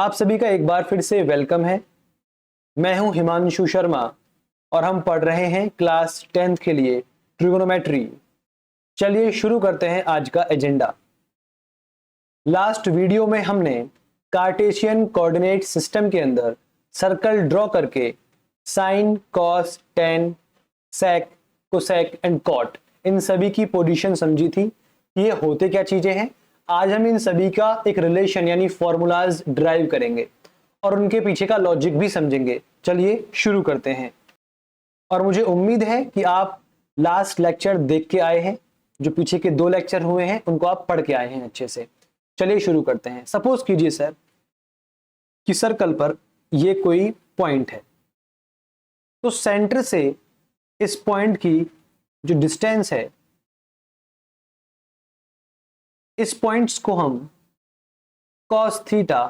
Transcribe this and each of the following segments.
आप सभी का एक बार फिर से वेलकम है। मैं हूं हिमांशु शर्मा और हम पढ़ रहे हैं क्लास 10th के लिए ट्रिगोनोमेट्री। चलिए शुरू करते हैं आज का एजेंडा। लास्ट वीडियो में हमने कार्टेशियन कोऑर्डिनेट सिस्टम के अंदर सर्कल ड्रॉ करके sine, cos, tan, sec, cosec and cot इन सभी की पोजीशन समझी थी। ये होते क्या चीजें हैं। आज हम इन सभी का एक रिलेशन यानी फॉर्मूलाज ड्राइव करेंगे और उनके पीछे का लॉजिक भी समझेंगे। चलिए शुरू करते हैं। और मुझे उम्मीद है कि आप लास्ट लेक्चर देख के आए हैं, जो पीछे के 2 लेक्चर हुए हैं उनको आप पढ़ के आए हैं अच्छे से। चलिए शुरू करते हैं। सपोज कीजिए सर कि सर्कल पर ये कोई पॉइंट है, तो सेंटर से इस पॉइंट की जो डिस्टेंस है, इस पॉइंट्स को हम cos theta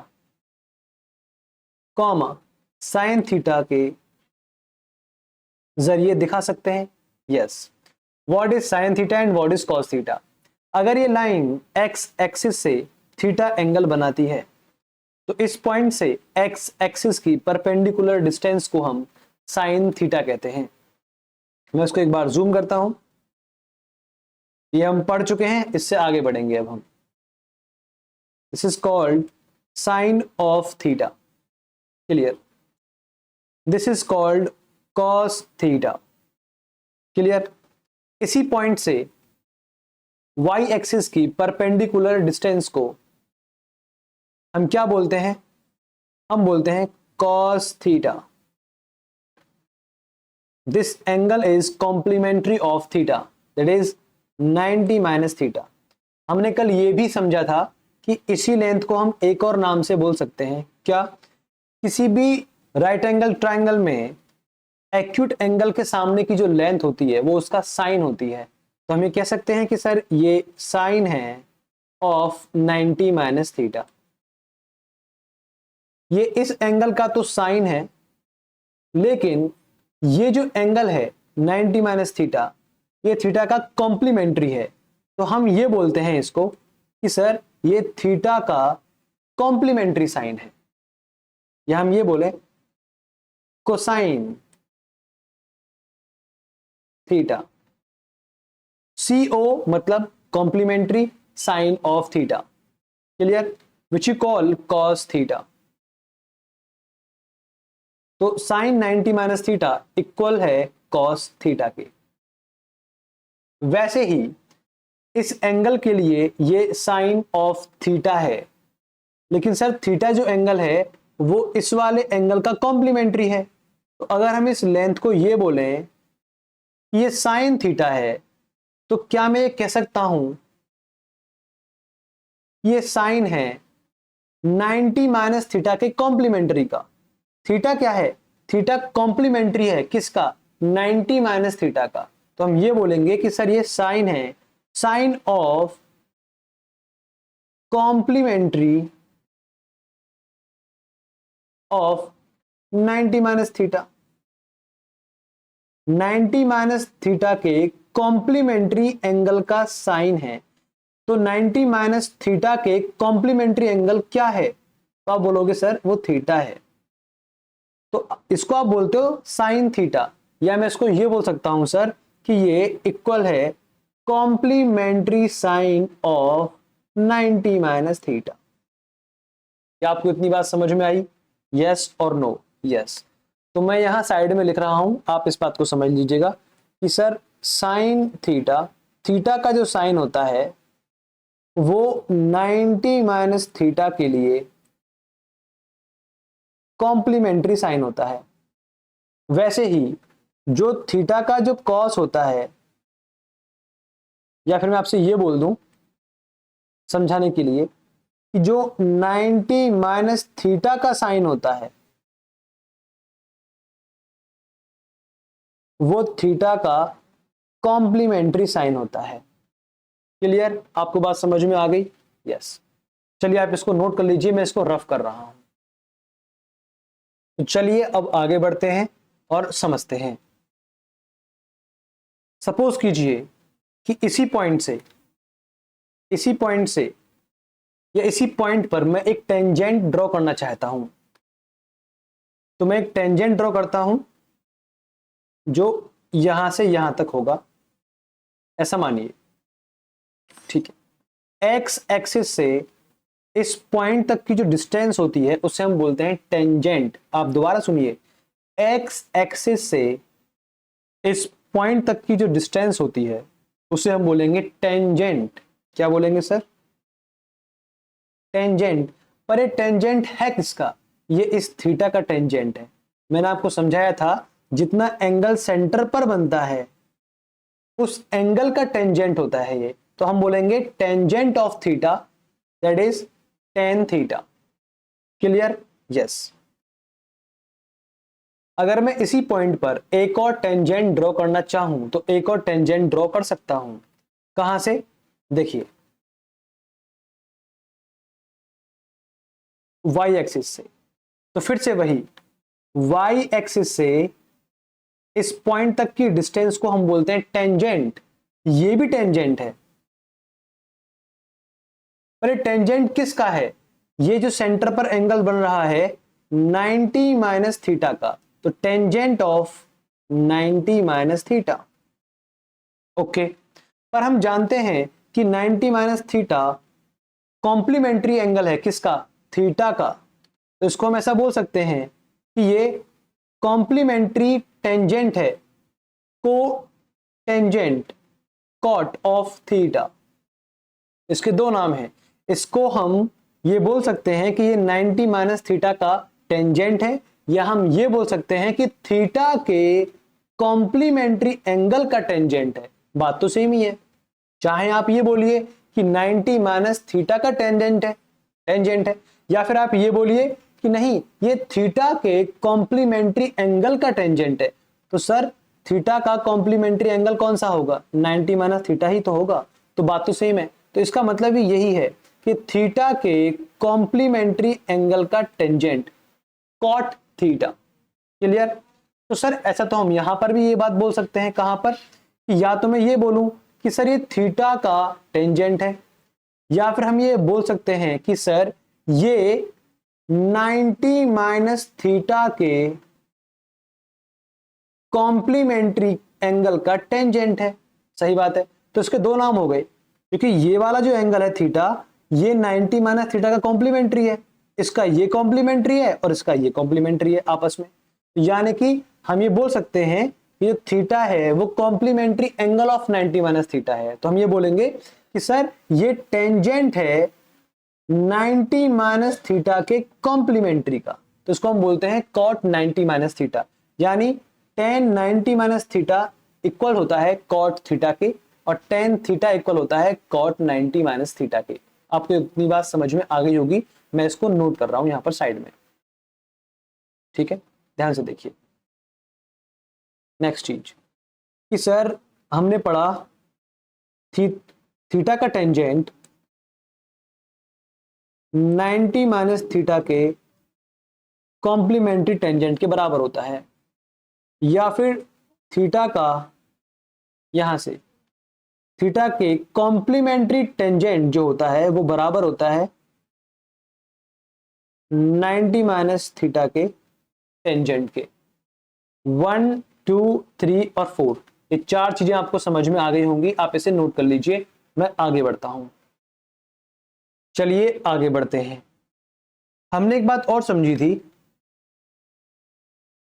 comma sine theta के जरिए दिखा सकते हैं। Yes, what is sine theta and what is cos theta. अगर ये लाइन एक्स एक्सिस से थीटा एंगल बनाती है तो इस पॉइंट से एक्स एक्सिस की परपेंडिकुलर डिस्टेंस को हम साइन थीटा कहते हैं। मैं इसको एक बार जूम करता हूं। ये हम पढ़ चुके हैं, इससे आगे बढ़ेंगे अब हम। This is called sine of theta. Clear. This is called cos theta. Clear. इसी पॉइंट से y एक्सिस की परपेंडिकुलर डिस्टेंस को हम क्या बोलते हैं? हम बोलते हैं cos theta. This angle is complementary of theta, that is 90 minus theta. हमने कल ये भी समझा था कि इसी लेंथ को हम एक और नाम से बोल सकते हैं। क्या? किसी भी राइट एंगल ट्राइंगल में एक्यूट एंगल के सामने की जो लेंथ होती है वो उसका साइन होती है। तो हम ये कह सकते हैं कि सर ये साइन है ऑफ 90 माइनस थीटा। ये इस एंगल का तो साइन है, लेकिन ये जो एंगल है 90 माइनस थीटा, ये थीटा का कॉम्प्लीमेंट्री है। तो हम ये बोलते हैं इसको कि सर ये थीटा का कॉम्प्लीमेंट्री साइन है, या हम ये बोले कोसाइन थीटा। CO मतलब complementary sine of theta. Clear. Which you call cos theta. तो साइन 90 माइनस थीटा इक्वल है कॉस थीटा के। वैसे ही इस एंगल के लिए ये साइन ऑफ थीटा है, लेकिन सर थीटा जो एंगल है वो इस वाले एंगल का कॉम्प्लीमेंट्री है। तो अगर हम इस लेंथ को ये बोलें कि ये साइन थीटा है, तो क्या मैं ये कह सकता हूं ये साइन है 90 माइनस थीटा के कॉम्प्लीमेंट्री का। थीटा क्या है? थीटा कॉम्प्लीमेंट्री है किसका? 90 माइनस थीटा का। तो हम ये बोलेंगे कि सर ये साइन है, sine of complementary of 90 minus theta. 90 minus theta के कॉम्प्लीमेंट्री एंगल का साइन है। तो 90 माइनस थीटा के कॉम्प्लीमेंट्री एंगल क्या है? तो आप बोलोगे सर वो थीटा है। तो इसको आप बोलते हो साइन थीटा, या मैं इसको ये बोल सकता हूं सर कि ये इक्वल है complementary sine of 90 minus theta. क्या आपको इतनी बात समझ में आई? यस और नो? यस। तो मैं यहां साइड में लिख रहा हूं, आप इस बात को समझ लीजिएगा कि सर साइन थीटा, थीटा का जो साइन होता है वो 90 माइनस थीटा के लिए कॉम्प्लीमेंट्री साइन होता है। वैसे ही जो थीटा का जो कॉस होता है, या फिर मैं आपसे ये बोल दूं समझाने के लिए कि जो 90 माइनस थीटा का साइन होता है वो थीटा का कॉम्प्लीमेंट्री साइन होता है। क्लियर? आपको बात समझ में आ गई? यस। चलिए आप इसको नोट कर लीजिए, मैं इसको रफ कर रहा हूं। तो चलिए अब आगे बढ़ते हैं और समझते हैं। सपोज कीजिए कि इसी पॉइंट से या इसी पॉइंट पर मैं एक टेंजेंट ड्रॉ करना चाहता हूं, तो मैं एक टेंजेंट ड्रॉ करता हूं जो यहां से यहां तक होगा, ऐसा मानिए, ठीक है। एक्स एक्सिस से इस पॉइंट तक की जो डिस्टेंस होती है उसे हम बोलते हैं टेंजेंट। आप दोबारा सुनिए, एक्स एक्सिस से इस पॉइंट तक की जो डिस्टेंस होती है उसे हम बोलेंगे टेंजेंट। क्या बोलेंगे सर? टेंजेंट। पर ये टेंजेंट है किसका? ये इस थीटा का टेंजेंट है। मैंने आपको समझाया था जितना एंगल सेंटर पर बनता है उस एंगल का टेंजेंट होता है ये, तो हम बोलेंगे tangent of theta, that is tan theta. Clear? Yes. अगर मैं इसी पॉइंट पर एक और टेंजेंट ड्रॉ करना चाहूं तो एक और टेंजेंट ड्रॉ कर सकता हूं। कहां से? देखिए, वाई एक्सिस से। तो फिर से वही, वाई एक्सिस से इस पॉइंट तक की डिस्टेंस को हम बोलते हैं टेंजेंट। ये भी टेंजेंट है, पर ये टेंजेंट किसका है? ये जो सेंटर पर एंगल बन रहा है 90 माइनस थीटा का, तो tangent of 90 minus theta. Okay, पर हम जानते हैं कि 90 माइनस थीटा कॉम्प्लीमेंट्री एंगल है किसका? थीटा का। तो इसको हम ऐसा बोल सकते हैं कि ये कॉम्प्लीमेंट्री टेंजेंट है, को टेंजेंट कॉट ऑफ थीटा। इसके दो नाम हैं। इसको हम ये बोल सकते हैं कि ये 90 माइनस थीटा का टेंजेंट है, या हम ये बोल सकते हैं कि थीटा के कॉम्प्लीमेंट्री एंगल का टेंजेंट है। बात तो सेम ही है। चाहे आप ये बोलिए कि 90 माइनस थीटा का टेंजेंट है, या फिर आप ये बोलिए कि नहीं, ये थीटा के कॉम्प्लीमेंट्री एंगल का टेंजेंट है। तो सर थीटा का कॉम्प्लीमेंट्री एंगल कौन सा होगा? 90 माइनस थीटा ही तो होगा। तो बात तो सेम है। तो इसका मतलब ही यही है कि थीटा के कॉम्प्लीमेंट्री एंगल का टेंजेंट कॉट थीटा। क्लियर? तो सर ऐसा तो हम यहां पर भी ये बात बोल सकते हैं, कहां पर, कि या तो मैं ये बोलूं कि सर ये थीटा का टेंजेंट है, या फिर हम ये बोल सकते हैं कि सर ये 90 माइनस थीटा के कॉम्प्लीमेंट्री एंगल का टेंजेंट है। सही बात है। तो इसके दो नाम हो गए, क्योंकि ये वाला जो एंगल है थीटा, ये 90 माइनस थीटा का कॉम्प्लीमेंट्री है, इसका ये कॉम्प्लीमेंट्री है और इसका ये कॉम्प्लीमेंट्री है आपस में। यानी कि हम ये बोल सकते हैं कि जो थीटा है वो complementary angle of 90 minus theta है। तो हम ये बोलेंगे कि सर ये टेंजेंट है 90 माइनस थीटा के कॉम्प्लीमेंट्री का, तो इसको हम बोलते हैं कॉट 90 माइनस थीटा। यानी टेन 90 माइनस थीटा इक्वल होता है कॉट थीटा के, और टेन थीटा इक्वल होता है कॉट 90 माइनस थीटा के। आपको इतनी बात समझ में आ गई होगी, मैं इसको नोट कर रहा हूं यहां पर साइड में। ठीक है, ध्यान से देखिए। नेक्स्ट चीज कि सर हमने पढ़ा थीटा का टेंजेंट 90 माइनस थीटा के कॉम्प्लीमेंट्री टेंजेंट के बराबर होता है, या फिर थीटा का यहां से थीटा के कॉम्प्लीमेंट्री टेंजेंट जो होता है वो बराबर होता है 90 माइनस थीटा के टेंजेंट के। 1 2 3 और 4, ये चार चीजें आपको समझ में आ गई होंगी। आप इसे नोट कर लीजिए, मैं आगे बढ़ता हूं। चलिए आगे बढ़ते हैं। हमने एक बात और समझी थी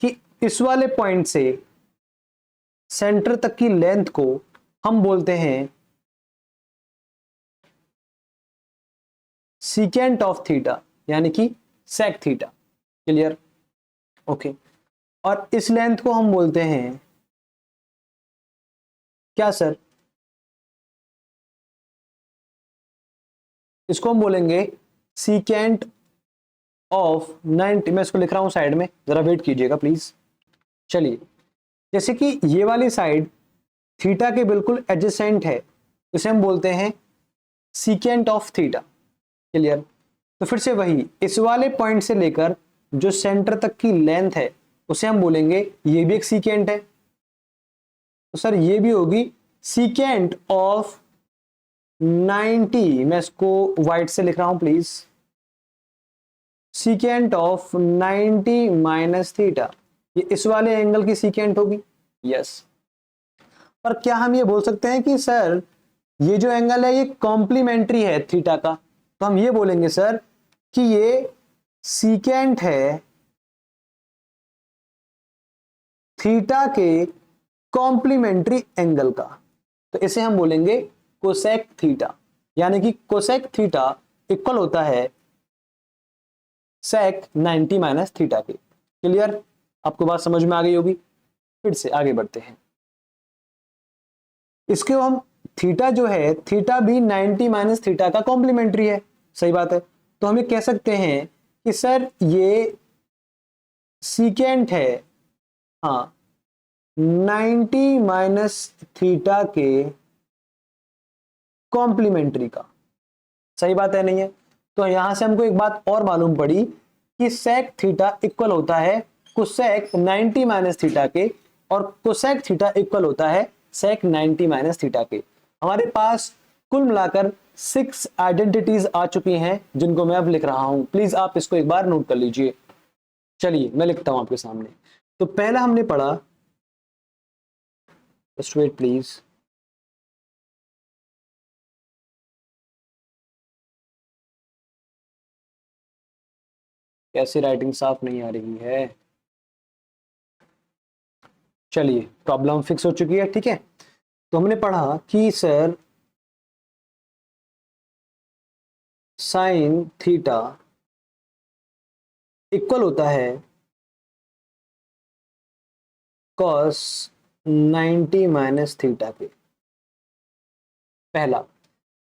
कि इस वाले पॉइंट से सेंटर तक की लेंथ को हम बोलते हैं सीकेंट ऑफ थीटा, यानी कि सेक थीटा। क्लियर? ओके। और इस लेंथ को हम बोलते हैं क्या सर? इसको हम बोलेंगे सीकेंट ऑफ 90। मैं इसको लिख रहा हूं साइड में, जरा वेट कीजिएगा प्लीज। चलिए, जैसे कि ये वाली साइड थीटा के बिल्कुल एडजेसेंट है, इसे हम बोलते हैं सीकेंट ऑफ थीटा। क्लियर? तो फिर से वही, इस वाले पॉइंट से लेकर जो सेंटर तक की लेंथ है उसे हम बोलेंगे, ये भी एक सीकेंट है, तो सर ये भी होगी सीकेंट ऑफ 90, मैं इसको व्हाइट से लिख रहा हूं please, secant of 90 minus theta, ये इस वाले एंगल की सीकेंट होगी। यस। पर क्या हम ये बोल सकते हैं कि सर ये जो एंगल है ये कॉम्प्लीमेंट्री है थीटा का? तो हम ये बोलेंगे सर कि ये सीकेंट है थीटा के कॉम्प्लीमेंट्री एंगल का, तो इसे हम बोलेंगे कोसेक थीटा, यानी कि कोसेक थीटा इक्वल होता है सेक 90 माइनस थीटा के। क्लियर? आपको बात समझ में आ गई होगी। फिर से आगे बढ़ते हैं। इसके हम थीटा जो है, थीटा भी 90 माइनस थीटा का कॉम्प्लीमेंट्री है। सही बात है। तो हम ये कह सकते हैं कि सर ये सीकेंट है, हाँ, 90 माइनस थीटा के कॉम्प्लीमेंट्री का। सही बात है, नहीं है? तो यहां से हमको एक बात और मालूम पड़ी कि सेक थीटा इक्वल होता है कोसेक 90 माइनस थीटा के, और कोसेक थीटा इक्वल होता है सेक 90 माइनस थीटा के। हमारे पास कुल मिलाकर 6 आइडेंटिटीज आ चुकी हैं, जिनको मैं अब लिख रहा हूं। प्लीज आप इसको एक बार नोट कर लीजिए। चलिए मैं लिखता हूं आपके सामने। तो पहला हमने पढ़ा, जस्ट वेट प्लीज, कैसे राइटिंग साफ नहीं आ रही है। चलिए प्रॉब्लम फिक्स हो चुकी है, ठीक है। तो हमने पढ़ा कि सर साइन थीटा इक्वल होता है कॉस 90 माइनस थीटा के। पहला।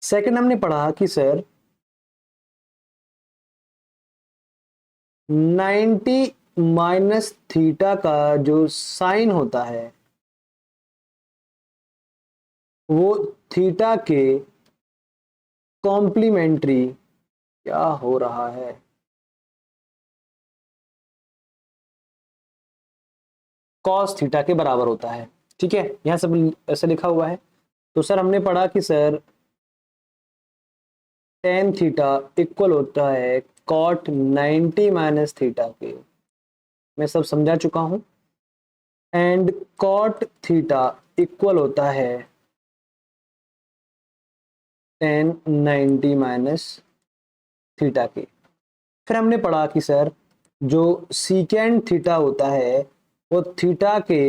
सेकंड हमने पढ़ा कि सर 90 माइनस थीटा का जो साइन होता है वो थीटा के कॉम्प्लीमेंट्री, क्या हो रहा है, कॉस थीटा के बराबर होता है। ठीक है, यहां सब ऐसे लिखा हुआ है। तो सर हमने पढ़ा कि सर टेन थीटा इक्वल होता है कॉट 90 माइनस थीटा के। मैं सब समझा चुका हूं। एंड कॉट थीटा इक्वल होता है टेन 90 माइनस थीटा के। फिर हमने पढ़ा कि सर जो सीकेंट थीटा होता है वो थीटा के,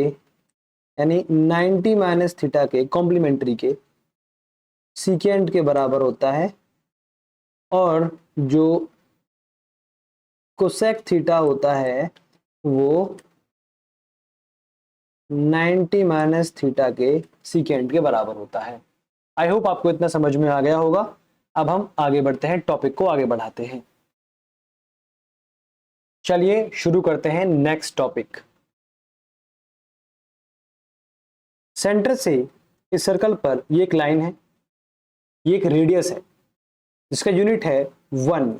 यानी 90 माइनस थीटा के कॉम्प्लीमेंट्री के सीकेंट के बराबर होता है, और जो कोसेक थीटा होता है वो 90 माइनस थीटा के सीकेंट के बराबर होता है। आई होप आपको इतना समझ में आ गया होगा। अब हम आगे बढ़ते हैं, टॉपिक को आगे बढ़ाते हैं। चलिए शुरू करते हैं नेक्स्ट टॉपिक। सेंटर से इस सर्कल पर ये एक लाइन है, ये एक रेडियस है जिसका यूनिट है 1।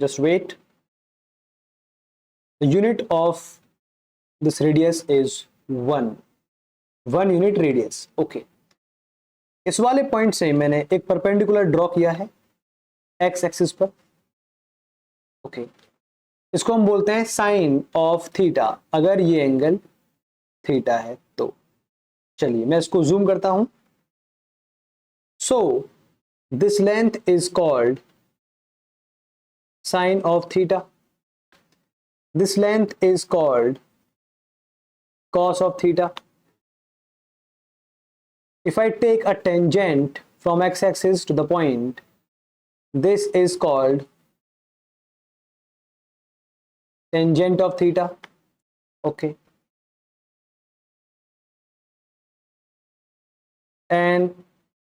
Just wait, the unit of this radius is 1 unit radius. Okay, इस वाले पॉइंट से मैंने एक परपेंडिकुलर ड्रॉ किया है एक्स एक्सिस पर। ओके, इसको हम बोलते हैं साइन ऑफ थीटा, अगर ये एंगल थीटा है तो। चलिए मैं इसको जूम करता हूं। So this length is called sine of theta, this length is called cos of theta. If I take a tangent from x-axis to the point, this is called tangent of theta. Okay, and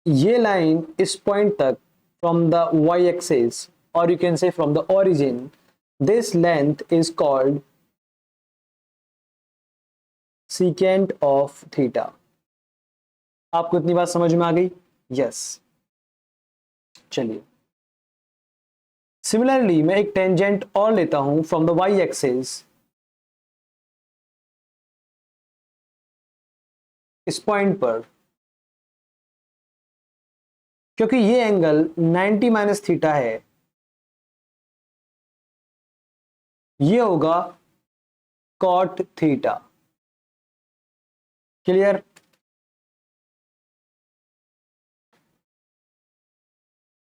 ये line इस point तक from the y-axis, or you can say from the origin, this length is called secant of theta. आपको इतनी बात समझ में आ गई? Yes. चलिए सिमिलरली मैं एक टेंजेंट और लेता हूं फ्रॉम द वाई एक्सिस, इस पॉइंट पर, क्योंकि ये एंगल 90 माइनस थीटा है, ये होगा cot theta. Clear?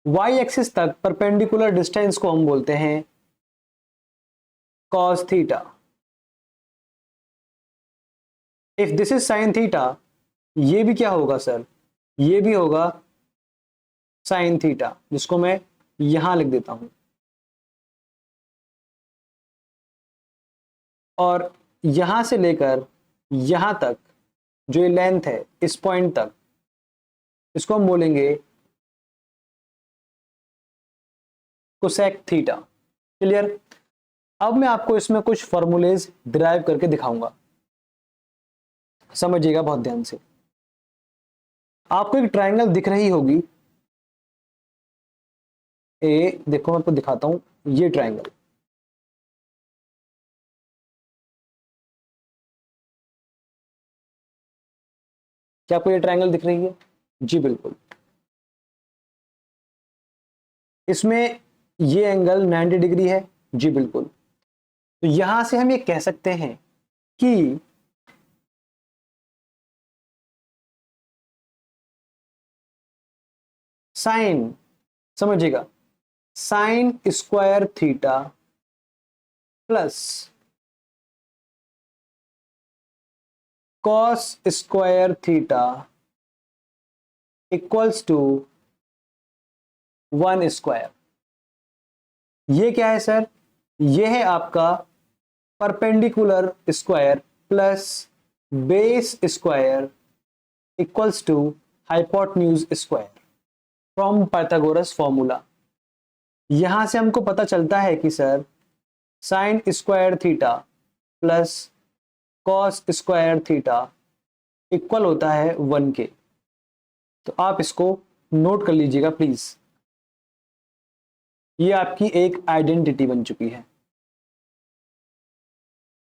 Y axis तक परपेंडिकुलर डिस्टेंस को हम बोलते हैं cos theta. If this is sine theta, ये भी क्या होगा सर? ये भी होगा साइन थीटा, जिसको मैं यहां लिख देता हूं। और यहां से लेकर यहां तक जो ये लेंथ है, इस पॉइंट तक, इसको हम बोलेंगे कोसेक थीटा। क्लियर? अब मैं आपको इसमें कुछ फॉर्मूलेज डिराइव करके दिखाऊंगा, समझिएगा बहुत ध्यान से। आपको एक ट्रायंगल दिख रही होगी, देखो मैं आपको दिखाता हूं, ये ट्रायंगल। क्या आपको ये ट्रायंगल दिख रही है? जी बिल्कुल। इसमें ये एंगल 90 डिग्री है। जी बिल्कुल। तो यहां से हम ये कह सकते हैं कि साइन, समझिएगा, sine square theta plus cos square theta equals to 1 square. ये क्या है सर? ये है आपका perpendicular square plus base square equals to hypotenuse square from Pythagoras formula. यहां से हमको पता चलता है कि sir sine square theta plus cos square theta equal होता है 1 के। तो आप इसको नोट कर लीजिएगा प्लीज। ये आपकी एक आइडेंटिटी बन चुकी है।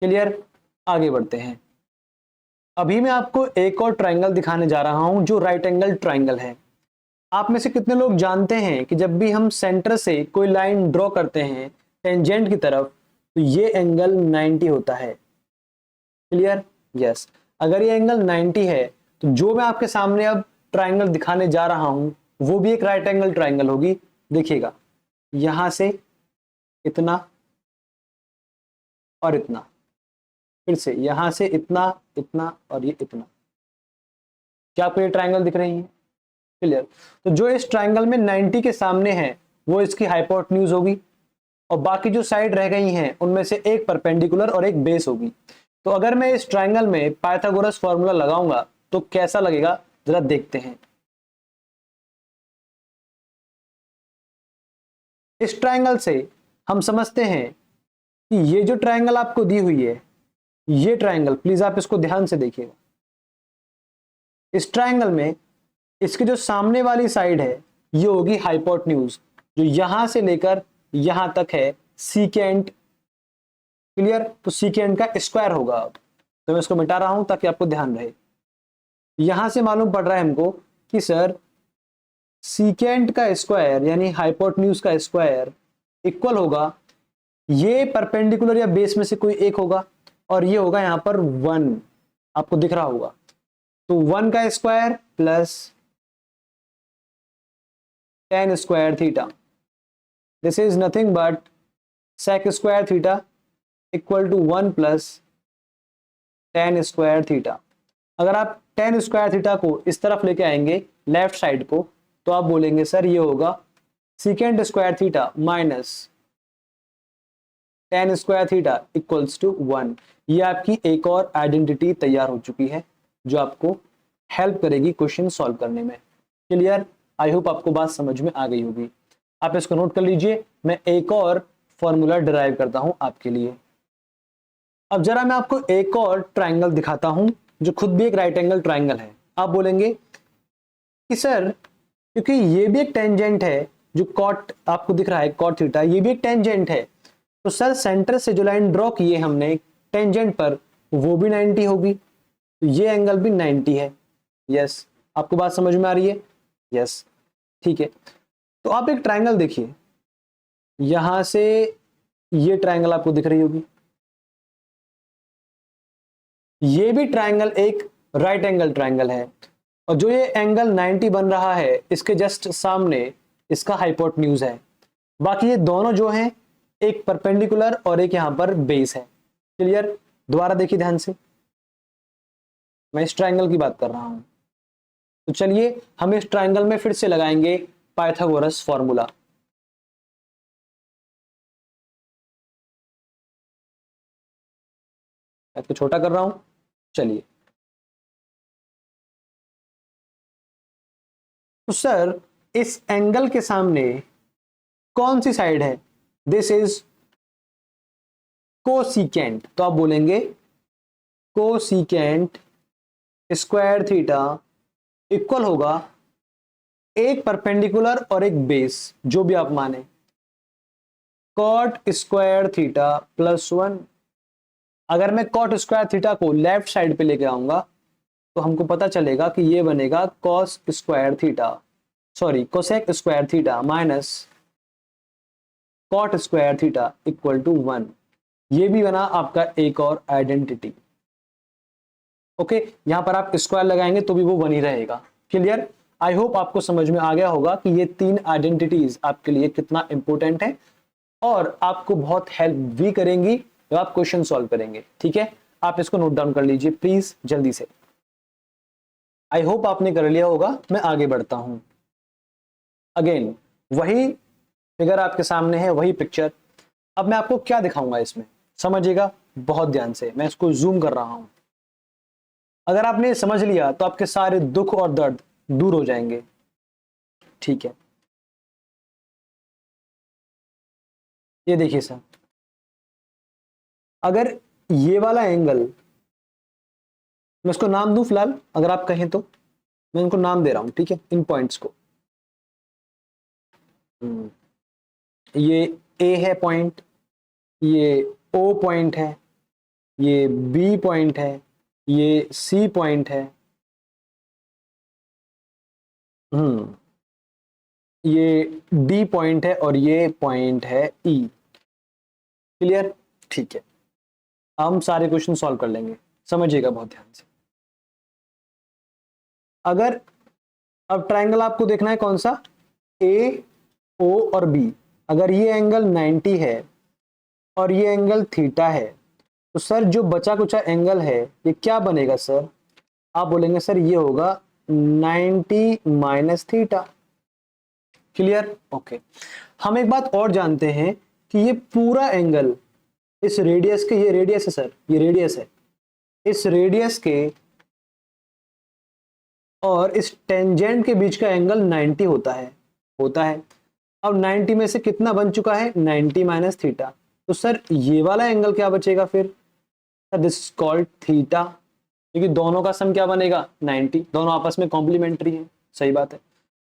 क्लियर? आगे बढ़ते हैं। अभी मैं आपको एक और ट्रायंगल दिखाने जा रहा हूं जो राइट एंगल ट्रायंगल है। आप में से कितने लोग जानते हैं कि जब भी हम सेंटर से कोई लाइन ड्रॉ करते हैं टेंजेंट की तरफ, तो ये एंगल 90 होता है। क्लियर? यस। अगर ये एंगल 90 है तो जो मैं आपके सामने अब ट्रायंगल दिखाने जा रहा हूं वो भी एक राइट एंगल ट्रायंगल होगी। देखिएगा, यहां से इतना और इतना, फिर से यहां से इतना, इतना और ये इतना। क्या आपको ये ट्रायंगल दिख रही है? क्लियर? तो जो इस ट्रायंगल में 90 के सामने है वो इसकी हाइपोटेन्यूज होगी, और बाकी जो साइड रह गई हैं उनमें से एक परपेंडिकुलर और एक बेस होगी। तो अगर मैं इस ट्रायंगल में पाइथागोरस फॉर्मूला लगाऊंगा तो कैसा लगेगा, जरा देखते हैं। इस ट्रायंगल से हम समझते हैं कि ये जो ट्रायंगल आपको दी हुई है, ये ट्रायंगल, प्लीज आप इसको ध्यान से देखिएगा। इस ट्रायंगल में इसके जो सामने वाली साइड है ये होगी हाइपोटेन्यूज, जो यहां से लेकर यहां तक है सीकेंट। क्लियर? तो सीकेंट का स्क्वायर होगा। अब तो मैं इसको मिटा रहा हूं ताकि आपको ध्यान रहे। यहां से मालूम पड़ रहा है हमको कि सर सीकेंट का स्क्वायर यानी हाइपोटेन्यूज का स्क्वायर इक्वल होगा, ये परपेंडिकुलर या बेस में से कोई एक होगा, और ये होगा यहां पर 1, आपको दिख रहा होगा। तो 1 का square plus tan square theta, this is nothing but sec square theta equal to 1 plus tan square theta. अगर आप tan स्क्वायर थीटा को इस तरफ लेके आएंगे लेफ्ट साइड को, तो आप बोलेंगे सर ये होगा secant square theta minus tan square theta equals to 1। ये आपकी एक और आइडेंटिटी तैयार हो चुकी है जो आपको हेल्प करेगी क्वेश्चन सॉल्व करने में। क्लियर? आई होप आपको बात समझ में आ गई होगी। आप इसको नोट कर लीजिए। मैं एक और फॉर्मूला डिराइव करता हूं आपके लिए। अब जरा मैं आपको एक और ट्रायंगल दिखाता हूं जो खुद भी एक राइट एंगल ट्रायंगल है। आप बोलेंगे कि सर क्योंकि ये भी एक टेंजेंट है, जो कॉट आपको दिख रहा है कॉट थीटा, ये भी एक टेंजेंट है, तो सर सेंटर से जो लाइन ड्रॉ की है हमने टेंजेंट पर वो भी 90 होगी। तो ये एंगल भी 90 है। यस, आपको बात समझ में आ रही है? यस, ठीक है। तो आप एक ट्रायंगल देखिए, यहां से ये ट्रायंगल आपको दिख रही होगी, ये भी ट्रायंगल एक राइट एंगल ट्रायंगल है, और जो ये एंगल 90 बन रहा है इसके जस्ट सामने इसका हाइपोटेन्यूज है। बाकी ये दोनों जो हैं एक परपेंडिकुलर और एक यहां पर बेस है। क्लियर? दोबारा देखिए ध्यान से, मैं इस ट्रायंगल की बात कर रहा हूं। तो चलिए हम इस ट्रायंगल में फिर से लगाएंगे पाइथागोरस फॉर्मूला। मैं तो छोटा कर रहा हूं, चलिए। तो सर इस एंगल के सामने कौन सी साइड है? This is cosecant. तो आप बोलेंगे कोसिकेंट स्क्वायर थीटा इक्वल होगा एक परपेंडिकुलर और एक बेस, जो भी आप माने, कॉट स्क्वायर थीटा प्लस 1। अगर मैं कॉट स्क्वायर थीटा को लेफ्ट साइड पे लेके आऊंगा तो हमको पता चलेगा कि ये बनेगा cos square theta, sorry cosec square theta minus cot square theta equal to 1। ये भी बना आपका एक और आइडेंटिटी। ओके, यहां पर आप स्क्वायर लगाएंगे तो भी वो 1 ही रहेगा। क्लियर? आई होप आपको समझ में आ गया होगा कि ये तीन आइडेंटिटीज आपके लिए कितना इंपॉर्टेंट है और आपको बहुत हेल्प भी करेंगी जब आप क्वेश्चन सॉल्व करेंगे। ठीक है, आप इसको नोट डाउन कर लीजिए प्लीज जल्दी से। आई होप आपने कर लिया होगा। मैं आगे बढ़ता हूं। अगेन वही फिगर आपके सामने है, वही पिक्चर। अब मैं आपको क्या दिखाऊंगा इसमें, समझिएगा बहुत ध्यान से। मैं इसको जूम कर रहा हूं। अगर आपने समझ लिया तो आपके सारे दुख और दर्द दूर हो जाएंगे। ठीक है, ये देखिए सर, अगर ये वाला एंगल, मैं इसको नाम दूं फिलहाल, अगर आप कहें तो मैं इनको नाम दे रहा हूं, ठीक है, इन पॉइंट्स को। ये ए है पॉइंट, ये ओ पॉइंट है, ये बी पॉइंट है, ये सी पॉइंट है, हम्म ये डी पॉइंट है और ये पॉइंट है ई। क्लियर? ठीक है, हम सारे क्वेश्चन सॉल्व कर लेंगे, समझिएगा बहुत ध्यान से। अगर अब ट्रायंगल आपको देखना है कौन सा, ए ओ और बी। अगर ये एंगल 90 है और ये एंगल थीटा है, तो सर जो बचा कुचा एंगल है ये क्या बनेगा सर? आप बोलेंगे सर ये होगा 90 माइनस थीटा। क्लियर? ओके, हम एक बात और जानते हैं कि ये पूरा एंगल इस रेडियस के, ये रेडियस है सर, ये रेडियस है, इस रेडियस के और इस टेंजेंट के बीच का एंगल 90 होता है। अब 90 में से कितना बन चुका है? 90 माइनस थीटा। तो सर ये वाला एंगल क्या बचेगा फिर? Sir this is called theta, क्योंकि दोनों का सम क्या बनेगा? 90। दोनों आपस में कॉम्प्लीमेंट्री है, सही बात है।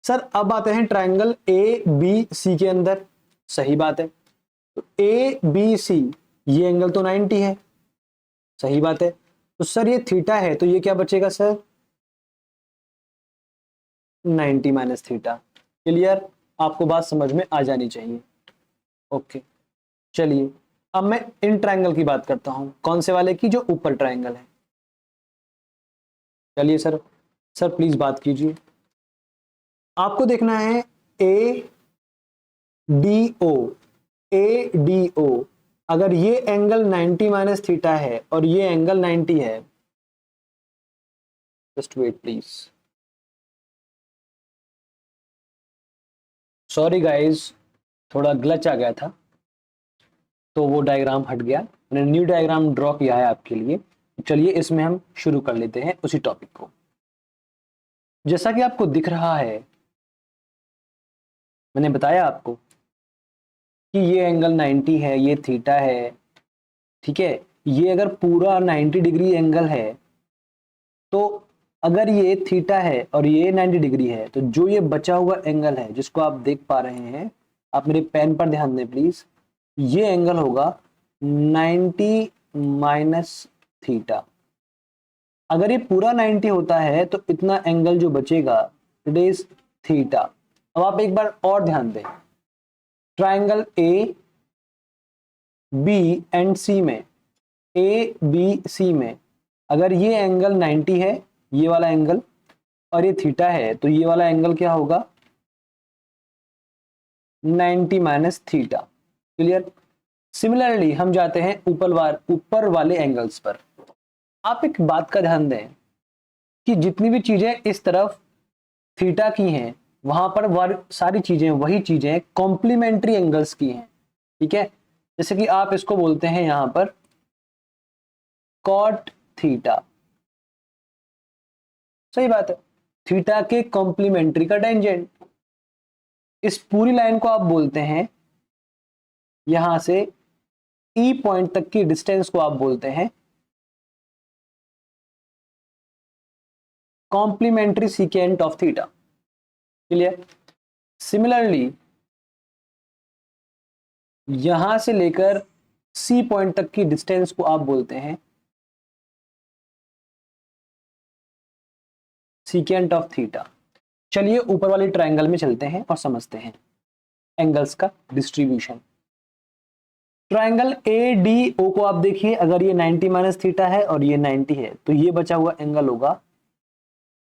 सर अब आते हैं ट्रायंगल ए बी सी के अंदर। सही बात है, तो ए बी सी ये एंगल तो 90 है, सही बात है। तो सर ये थीटा है, तो ये क्या बचेगा सर? 90 minus theta. क्लियर? आपको बात समझ में आ जानी चाहिए। ओके, चलिए अब मैं इन ट्रायंगल की बात करता हूं। कौन से वाले की? जो ऊपर ट्रायंगल है। चलिए सर, सर प्लीज बात कीजिए। आपको देखना है ए डी ओ, ए डी ओ। अगर ये एंगल 90 माइनस थीटा है और ये एंगल 90 है, just wait please, sorry guys, थोड़ा ग्लच आ गया था तो वो डायग्राम हट गया। मैंने न्यू डायग्राम ड्रॉ किया है आपके लिए। चलिए इसमें हम शुरू कर लेते हैं उसी टॉपिक को। जैसा कि आपको दिख रहा है, मैंने बताया आपको कि ये एंगल 90 है, ये थीटा है, ठीक है। ये अगर पूरा 90 डिग्री एंगल है, तो अगर ये थीटा है और ये 90 डिग्री है, तो जो ये बचा हुआ एंगल है जिसको आप देख पा रहे हैं, आप मेरे पेन पर ध्यान दें प्लीज, ये एंगल होगा 90 माइनस थीटा। अगर ये पूरा 90 होता है तो इतना एंगल जो बचेगा इट इज थीटा। अब आप एक बार और ध्यान दें, ट्राइंगल ए बी एंड सी में, ए बी सी में अगर ये एंगल 90 है, ये वाला एंगल, और ये थीटा है, तो ये वाला एंगल क्या होगा 90 माइनस थीटा। क्लियर। सिमिलरली हम जाते हैं ऊपर वाले एंगल्स पर। आप एक बात का ध्यान दें कि जितनी भी चीजें इस तरफ थीटा की हैं वहां पर सारी चीजें वही चीजें कॉम्प्लीमेंट्री एंगल्स की हैं। ठीक है, जैसे कि आप इसको बोलते हैं यहां पर कॉट थीटा, सही बात है, थीटा के कॉम्प्लीमेंट्री का टेंजेंट। इस पूरी लाइन को आप बोलते हैं, यहां से ई पॉइंट तक की डिस्टेंस को आप बोलते हैं complementary secant of theta. Clear. Similarly यहां से लेकर सी पॉइंट तक की डिस्टेंस को आप बोलते हैं सीकेंट ऑफ थीटा। चलिए ऊपर वाले ट्रायंगल में चलते हैं और समझते हैं एंगल्स का distribution. Triangle A D O को आप देखिए, अगर ये 90 माइनस थीटा है और ये 90 है तो ये बचा हुआ एंगल होगा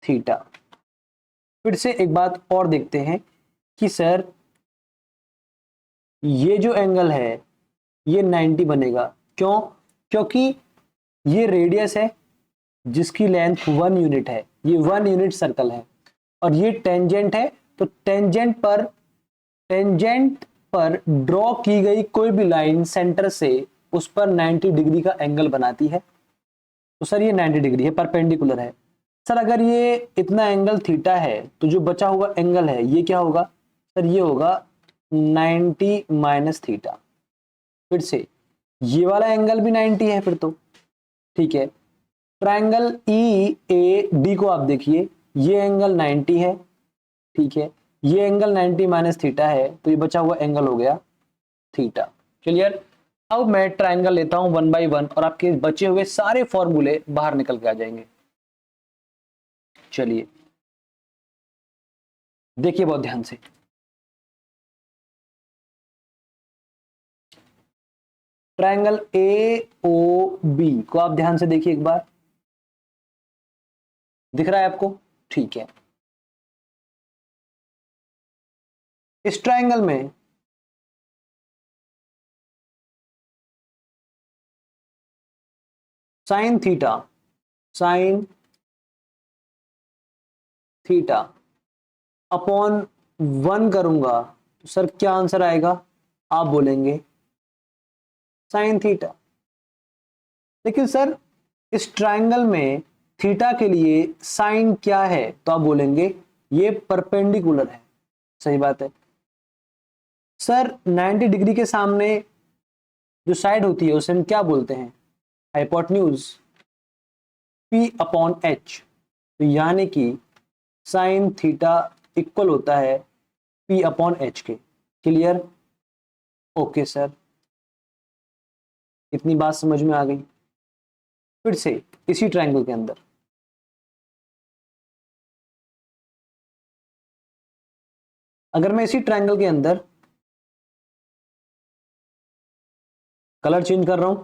थीटा। फिर से एक बात और देखते हैं कि सर ये जो एंगल है ये 90 बनेगा, क्यों? क्योंकि ये रेडियस है जिसकी लेंथ 1 यूनिट है, ये 1 यूनिट सर्कल है, और ये टेंजेंट है, तो टेंजेंट पर ड्रॉ की गई कोई भी लाइन सेंटर से उस पर 90 डिग्री का एंगल बनाती है। तो सर ये 90 डिग्री है, परपेंडिकुलर है। सर अगर ये इतना एंगल थीटा है तो जो बचा हुआ एंगल है ये क्या होगा? सर ये होगा 90 माइनस थीटा। फिर से ये वाला एंगल भी 90 है फिर तो, ठीक है। ट्रायंगल ई ए डी को आप देखिए, ये एंगल 90 है, ठीक है, ये एंगल 90 माइनस थीटा है, तो ये बचा हुआ एंगल हो गया थीटा। क्लियर। अब मैं ट्रायंगल लेता हूं 1 बाई 1 और आपके बचे हुए सारे फॉर्मूले बाहर निकल के आ जाएंगे। चलिए देखिए बहुत ध्यान से, ट्रायंगल ए ओ बी को आप ध्यान से देखिए एक बार, दिख रहा है आपको? ठीक है। इस ट्रायंगल में साइन थीटा अपॉन 1 करूंगा तो सर क्या आंसर आएगा? आप बोलेंगे साइन थीटा। लेकिन सर इस ट्रायंगल में थीटा के लिए साइन क्या है? तो आप बोलेंगे ये परपेंडिकुलर है। सही बात है सर, 90 डिग्री के सामने जो साइड होती है उसे हम क्या बोलते हैं? Hypotenuse, P upon H। तो यानी कि साइन थीटा इक्वल होता है P अपॉन H के। क्लियर? ओके सर, इतनी बात समझ में आ गई। फिर से इसी ट्रायंगल के अंदर अगर मैं इसी ट्रायंगल के अंदर कलर चेंज कर रहा हूं,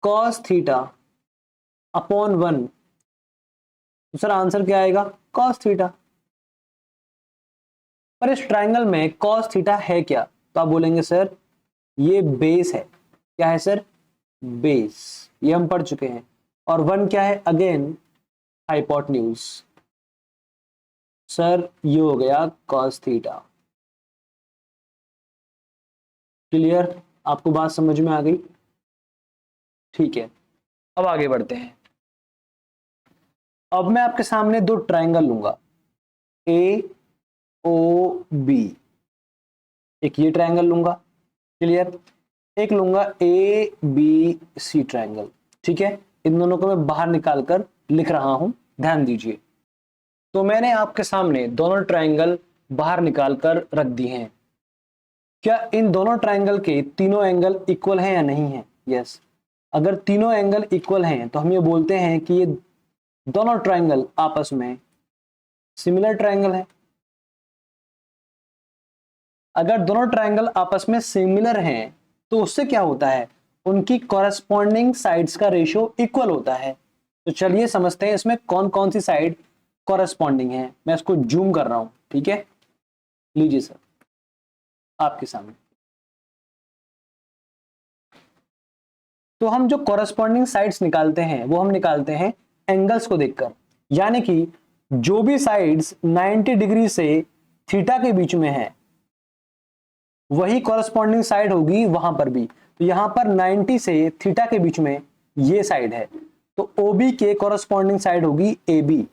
कॉस थीटा अपॉन 1, तो सर आंसर क्या आएगा? Cos theta. पर इस ट्रायंगल में कॉस थीटा है क्या? तो आप बोलेंगे सर ये बेस है। क्या है सर? बेस, ये हम पढ़ चुके हैं। और 1 क्या है? Again hypotenuse. सर ये हो गया कॉस थीटा। क्लियर? आपको बात समझ में आ गई? ठीक है, अब आगे बढ़ते हैं। अब मैं आपके सामने दो ट्रायंगल लूंगा, ए ओ बी। एक ये ट्रायंगल लूंगा, क्लियर, एक लूंगा ए बी सी ट्रायंगल। ठीक है, इन दोनों को मैं बाहर निकालकर लिख रहा हूं, ध्यान दीजिए। तो मैंने आपके सामने दोनों ट्रायंगल बाहर निकालकर रख दिए हैं। क्या इन दोनों ट्रायंगल के तीनों एंगल इक्वल हैं या नहीं है? यस। अगर तीनों एंगल इक्वल हैं तो हम ये बोलते हैं कि ये दोनों ट्रायंगल आपस में सिमिलर ट्रायंगल है। अगर दोनों ट्रायंगल आपस में सिमिलर हैं तो उससे क्या होता है, उनकी कॉरेस्पॉन्डिंग साइड्स का रेशियो इक्वल होता है। तो चलिए समझते हैं इसमें कौन कौन सी साइड कॉरेस्पॉन्डिंग है। मैं इसको जूम कर रहा हूं, ठीक है, लीजिए सर आपके सामने। तो हम जो कॉरेस्पॉन्डिंग साइड्स निकालते हैं वो हम निकालते हैं एंगल्स को देखकर, यानी कि जो भी साइड्स 90 डिग्री से थीटा के बीच में है वही कॉरेस्पॉन्डिंग साइड होगी वहां पर भी। तो यहां पर 90 से थीटा के बीच में ये साइड है, तो OB के कॉरेस्पॉन्डिंग साइड होगी AB।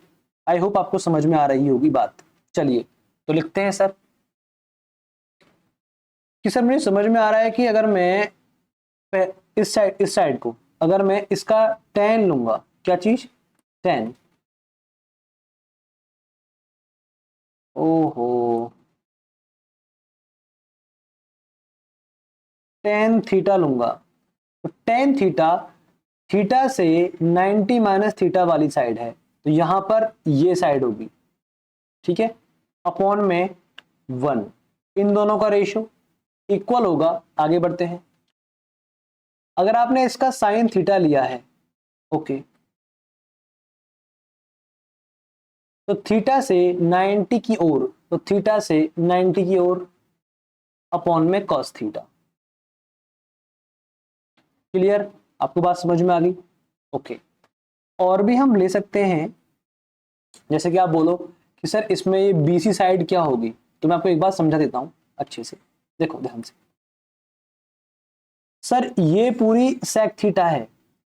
आई होप आपको समझ में आ रही होगी बात। चलिए तो लिखते हैं सर कि सर मुझे समझ में आ रहा है कि अगर मैं इस साइड को अगर मैं इसका tan लूंगा, क्या चीज, tan, ओहो, tan थीटा लूंगा, तो tan थीटा थीटा से 90 माइनस थीटा वाली साइड है, तो यहां पर ये साइड होगी, ठीक है, अपॉन में 1। इन दोनों का रेशियो इक्वल होगा। आगे बढ़ते हैं। अगर आपने इसका साइन थीटा लिया है, ओके, तो थीटा से 90 की ओर, तो थीटा से 90 की ओर अपॉन में कॉस थीटा। क्लियर, आपको बात समझ में आ गई? ओके। और भी हम ले सकते हैं, जैसे कि आप बोलो कि सर इसमें ये BC साइड क्या होगी, तो मैं आपको एक बात समझा देता हूं अच्छे से, देखो ध्यान से। सर ये पूरी सेक थीटा है,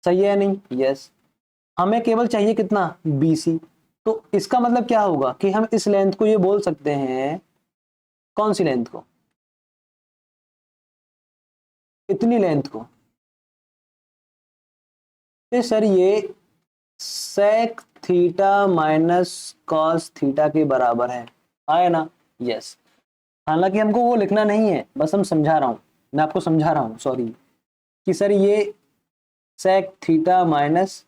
सही है या नहीं? यस। हमें केवल चाहिए कितना, BC। तो इसका मतलब क्या होगा कि हम इस लेंथ को ये बोल सकते हैं, कौन सी लेंथ को, इतनी लेंथ को, तो सर ये sec theta minus cos theta के बराबर है, आया ना? यस। हालांकि हमको वो लिखना नहीं है, बस हम समझा रहा हूं, मैं आपको समझा रहा हूं, सॉरी, कि सर ये sec theta minus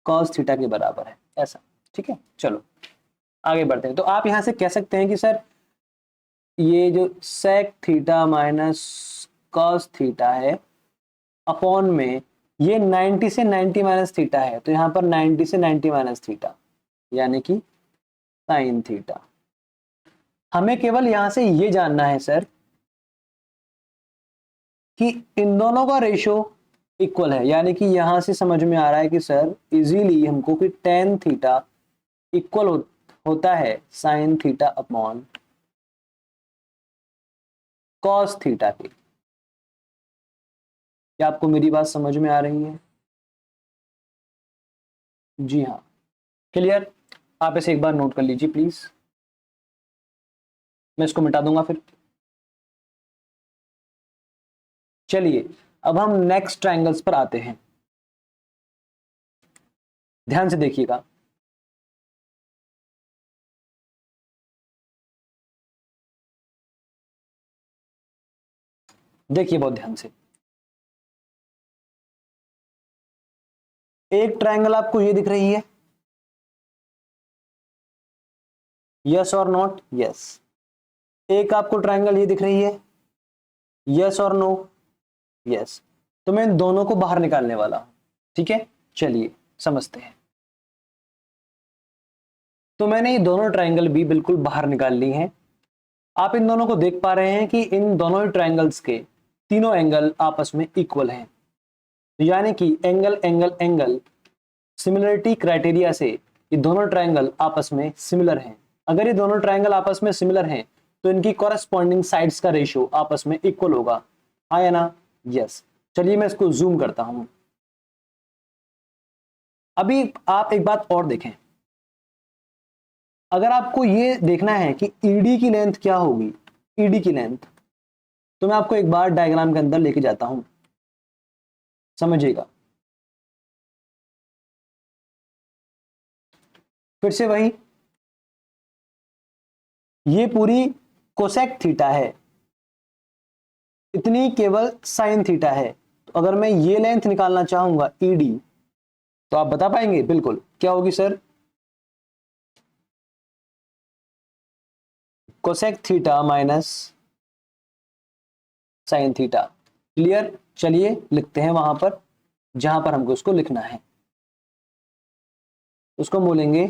cos theta के बराबर है, ऐसा, ठीक है। चलो आगे बढ़ते हैं। तो आप यहां से कह सकते हैं कि सर ये जो sec theta minus cos theta है अपॉन में ये 90 से 90 माइनस थीटा है, तो यहां पर 90 से 90 माइनस थीटा यानी कि साइन थीटा। हमें केवल यहां से ये जानना है सर कि इन दोनों का रेशियो इक्वल है, यानी कि यहां से समझ में आ रहा है कि सर इजीली हमको कि tan थीटा इक्वल होता है sine theta upon cos theta के। क्या आपको मेरी बात समझ में आ रही है? जी हाँ, क्लियर। आप इसे एक बार नोट कर लीजिए प्लीज, मैं इसको मिटा दूंगा फिर। चलिए अब हम नेक्स्ट ट्रायंगल्स पर आते हैं, ध्यान से देखिएगा। देखिए बहुत ध्यान से, एक ट्रायंगल आपको ये दिख रही है, यस और नॉट? यस। एक आपको ट्रायंगल ये दिख रही है, यस और नो? यस। तो मैं इन दोनों को बाहर निकालने वाला हूं, ठीक है। चलिए समझते हैं। तो मैंने ये दोनों ट्रायंगल भी बिल्कुल बाहर निकाल ली हैं। आप इन दोनों को देख पा रहे हैं कि इन दोनों ही ट्रायंगल्स के तीनों एंगल आपस में इक्वल हैं, यानी कि angle angle angle similarity criteria से ये दोनों ट्रायंगल आपस में सिमिलर हैं। अगर ये दोनों ट्रायंगल आपस में सिमिलर हैं तो इनकी कॉरेस्पॉन्डिंग साइड्स का रेशियो आपस में इक्वल होगा, हाँ या ना? यस। चलिए मैं इसको जूम करता हूं। अभी आप एक बात और देखें, अगर आपको ये देखना है कि ईडी की लेंथ क्या होगी, ईडी की लेंथ, तो मैं आपको एक बार डायग्राम के अंदर लेके जाता हूं, समझिएगा। फिर से वही, ये पूरी कोसेक थीटा है, इतनी केवल साइन थीटा है, तो अगर मैं ये लेंथ निकालना चाहूंगा ईडी, तो आप बता पाएंगे? बिल्कुल, क्या होगी sir? Cosec theta minus sign theta. Clear? चलिए लिखते हैं वहां पर जहां पर हमको उसको लिखना है। उसको बोलेंगे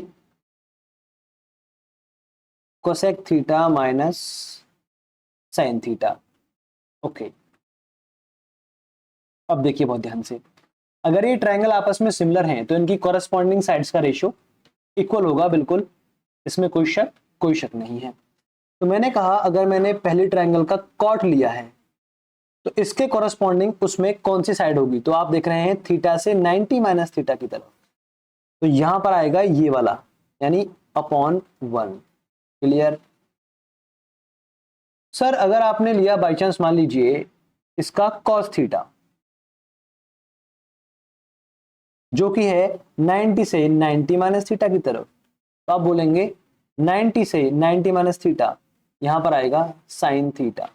cosec theta minus sine theta. Okay, अब देखिए बहुत ध्यान से, अगर ये ट्रायंगल आपस में सिमिलर हैं तो इनकी कॉरेस्पॉन्डिंग साइड्स का रेशियो इक्वल होगा, बिल्कुल, इसमें कोई शक नहीं है। तो मैंने कहा अगर मैंने पहले ट्रायंगल का कॉट लिया है तो इसके कॉरेस्पॉन्डिंग उसमें कौन सी साइड होगी? तो आप देख रहे हैं थीटा से 90 माइनस थीटा की तरफ, तो यहां पर आएगा ये वाला, यानी अपॉन 1। क्लियर? सर अगर आपने लिया बाई चांस, मान लीजिए इसका कॉस थीटा, जो कि है 90 से 90 माइनस थीटा की तरफ, तो आप बोलेंगे 90 से 90 माइनस थीटा, यहां पर आएगा साइन थीटा,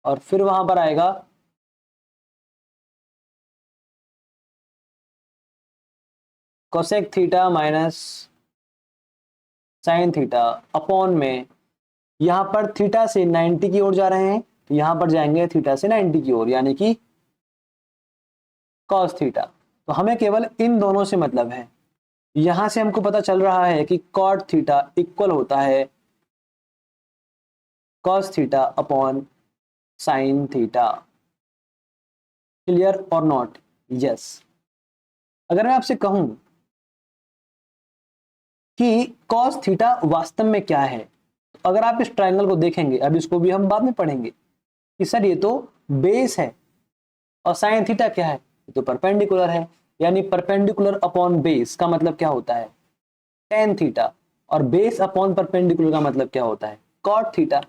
और फिर वहां पर आएगा cosec theta minus sine theta upon में, यहां पर थीटा से 90 की ओर जा रहे हैं तो यहां पर जाएंगे थीटा से 90 की ओर, यानी कि कॉस थीटा। तो हमें केवल इन दोनों से मतलब है। यहां से हमको पता चल रहा है कि कॉट थीटा इक्वल होता है cos theta upon sine theta. Clear और नॉट? यस। अगर मैं आपसे कहूं कि कॉस थीटा वास्तव में क्या है, तो अगर आप इस ट्रायंगल को देखेंगे, अब इसको भी हम बाद में पढ़ेंगे कि सर ये तो बेस है, और साइन थीटा क्या है? ये तो परपेंडिकुलर है, यानी परपेंडिकुलर अपॉन बेस का मतलब क्या होता है? Tan theta. और बेस अपॉन परपेंडिकुलर का मतलब क्या होता है? Cot theta.